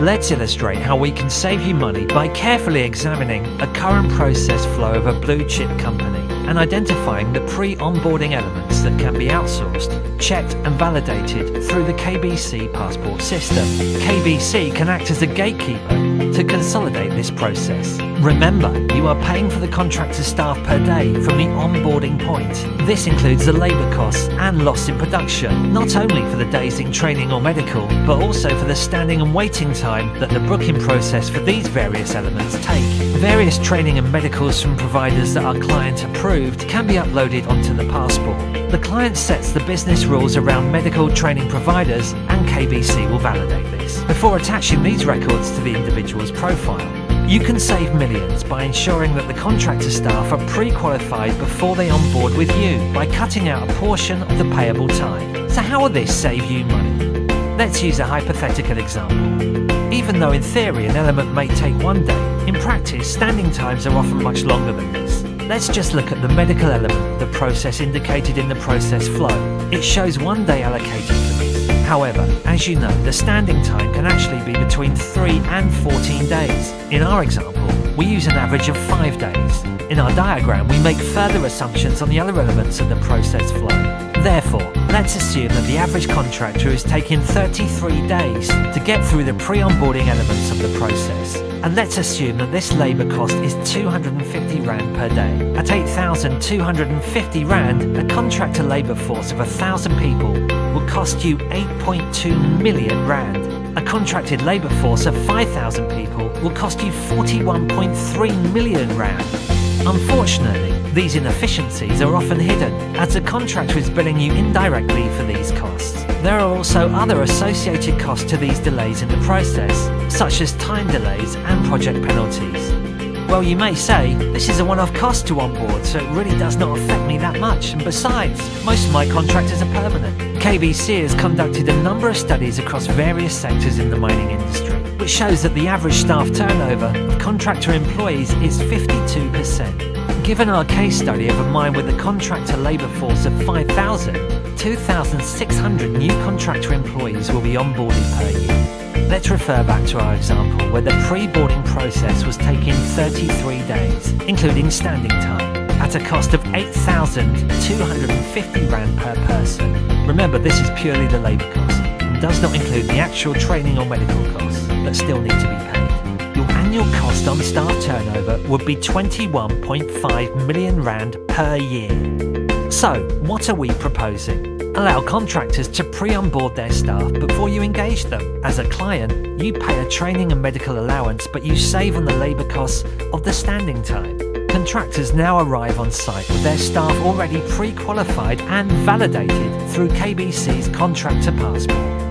Let's illustrate how we can save you money by carefully examining a current process flow of a blue chip company and identifying the pre-onboarding elements that can be outsourced, checked and validated through the Kbc passport system. Kbc can act as a gatekeeper to consolidate this process. Remember, you are paying for the contractor staff per day from the onboarding point. This includes the labour costs and loss in production, not only for the days in training or medical, but also for the standing and waiting time that the booking process for these various elements take. Various training and medicals from providers that are client approved can be uploaded onto the passport. The client sets the business rules around medical training providers and Kbc will validate this before attaching these records to the individual's profile. You can save millions by ensuring that the contractor staff are pre-qualified before they onboard with you by cutting out a portion of the payable time. So how will this save you money? Let's use a hypothetical example. Even though in theory an element may take 1 day, in practice standing times are often much longer than this. Let's just look at the medical element of the process indicated in the process flow. It shows 1 day allocated for this. However, as you know, the standing time can actually be between 3 and 14 days. In our example, we use an average of 5 days. In our diagram, we make further assumptions on the other elements of the process flow. Therefore, let's assume that the average contractor is taking 33 days to get through the pre-onboarding elements of the process. And let's assume that this labour cost is 250 Rand per day. At 8,250 Rand, a contractor labour force of 1,000 people will cost you 8.2 million Rand. A contracted labour force of 5,000 people will cost you 41.3 million Rand. Unfortunately, these inefficiencies are often hidden, as the contractor is billing you indirectly for these costs. There are also other associated costs to these delays in the process, such as time delays and project penalties. Well, you may say, this is a one-off cost to onboard, so it really does not affect me that much, and besides, most of my contractors are permanent. Kbc has conducted a number of studies across various sectors in the mining industry, which shows that the average staff turnover of contractor employees is 52%. Given our case study of a mine with a contractor labour force of 5,000, 2,600 new contractor employees will be onboarded per year. Let's refer back to our example where the pre-boarding process was taking 33 days, including standing time, at a cost of 8,250 Rand per person. Remember, this is purely the labour cost and does not include the actual training or medical costs that still need to be paid. Your annual cost on staff turnover would be 21.5 million Rand per year. So, what are we proposing? Allow contractors to pre-onboard their staff before you engage them. As a client, you pay a training and medical allowance, but you save on the labour costs of the standing time. Contractors now arrive on site with their staff already pre-qualified and validated through Kbc's contractor passport.